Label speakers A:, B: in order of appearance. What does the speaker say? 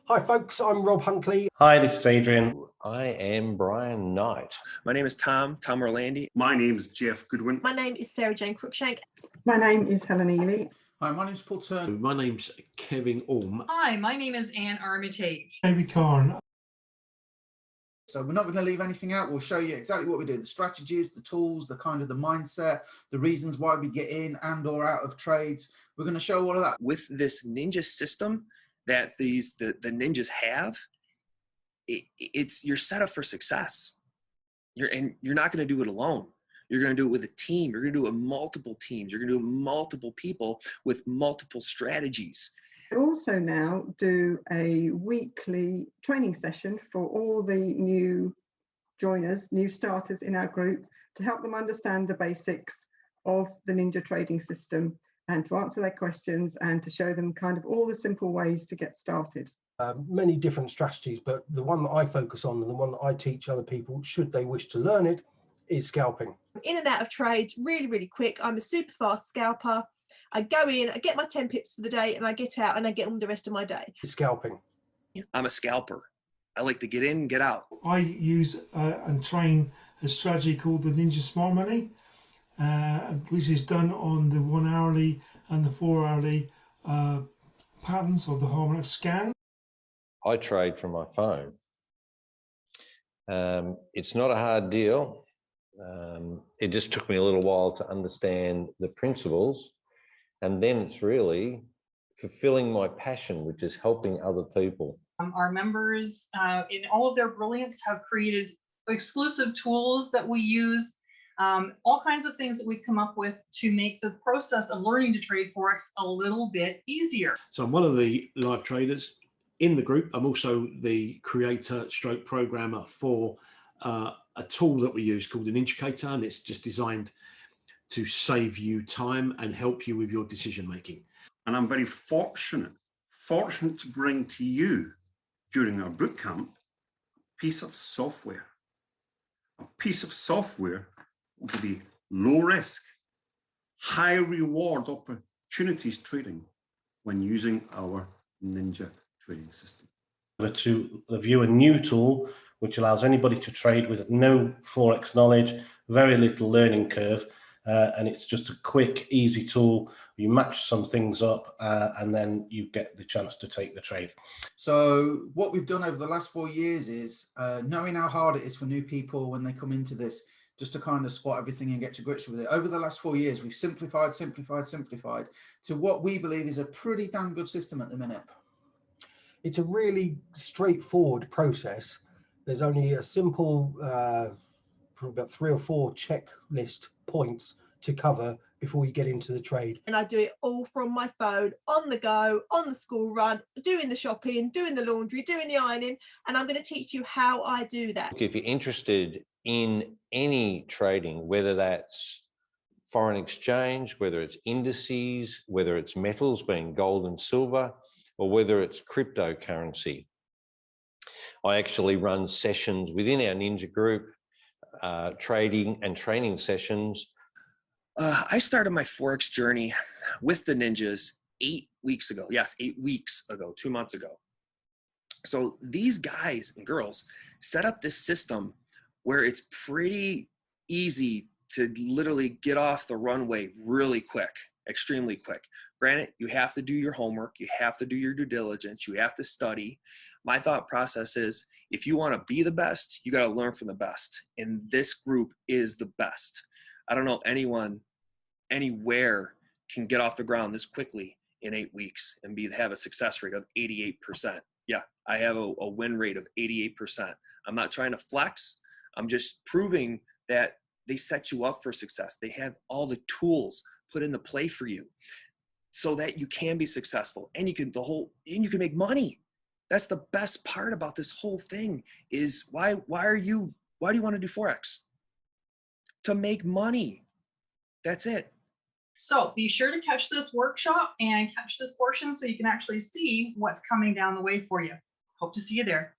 A: Hi folks, I'm Rob Hunkley.
B: Hi, this is Adrian. I am Brian Knight.
C: My name is Tom Orlandi.
D: My name is Jeff Goodwin.
E: My name is Sarah Jane Cruickshank.
F: My name is Helen Ely.
G: Hi, my name's Paul Turner.
H: My name's Kevin Orme.
I: Hi, my name is Anne Armitage.
J: David Carn.
G: So we're not going to leave anything out. We'll show you exactly what we do, the strategies, the tools, the kind of the mindset, the reasons why we get in and or out of trades. We're going to show all of that.
C: With this ninja system that the ninjas have, you're set up for success. You're not going to do it alone. You're going to do it with a team. You're going to do it with multiple teams. You're going to do it with multiple people with multiple strategies.
F: I also now do a weekly training session for all the new joiners, new starters in our group, to help them understand the basics of the ninja trading system and to answer their questions and to show them kind of all the simple ways to get started.
A: Many different strategies, but the one that I focus on and the one that I teach other people, should they wish to learn it, is scalping.
E: In and out of trades really, really quick. I'm a super fast scalper. I go in, I get my 10 pips for the day, and I get out and I get on the rest of my day.
A: Scalping.
C: I'm a scalper. I like to get in and get out.
J: I use and train a strategy called the Ninja Smart Money, which is done on the 1 hourly and the 4 hourly patterns of the harmonic scan.
B: I trade from my phone. It's not a hard deal. It just took me a little while to understand the principles, and then it's really fulfilling my passion, which is helping other people.
I: Our members, in all of their brilliance, have created exclusive tools that we use, all kinds of things that we've come up with to make the process of learning to trade Forex a little bit easier.
H: So I'm one of the live traders in the group. I'm also the creator / programmer for a tool that we use called an Educator, and it's just designed to save you time and help you with your decision making.
D: And I'm very fortunate to bring to you during our bootcamp a piece of software to be low risk, high reward opportunities trading when using our ninja trading system.
B: To review a new tool which allows anybody to trade with no Forex knowledge, very little learning curve, and it's just a quick, easy tool. You match some things up and then you get the chance to take the trade.
G: So what we've done over the last 4 years is knowing how hard it is for new people when they come into this, just to kind of spot everything and get to grips with it. Over the last 4 years, we've simplified to what we believe is a pretty damn good system at the minute.
A: It's a really straightforward process. There's only a simple, probably about 3 or 4 checklist points to cover before you get into the trade.
E: And I do it all from my phone, on the go, on the school run, doing the shopping, doing the laundry, doing the ironing, and I'm going to teach you how I do that.
B: If you're interested in any trading, whether that's foreign exchange, whether it's indices, whether it's metals being gold and silver, or whether it's cryptocurrency, I actually run sessions within our Ninja group, trading and training sessions.
C: I started my Forex journey with the ninjas 8 weeks ago. Yes, 8 weeks ago, 2 months ago. So these guys and girls set up this system where it's pretty easy to literally get off the runway really quick, extremely quick. Granted, you have to do your homework, you have to do your due diligence, you have to study. My thought process is, if you want to be the best, you got to learn from the best. And this group is the best. I don't know anyone anywhere can get off the ground this quickly in 8 weeks and have a success rate of 88%. Yeah, I have a win rate of 88%. I'm not trying to flex. I'm just proving that they set you up for success. They have all the tools put into play for you so that you can be successful and you can make money. That's the best part about this whole thing is why do you want to do Forex? To make money. That's it.
I: So be sure to catch this workshop and catch this portion so you can actually see what's coming down the way for you. Hope to see you there.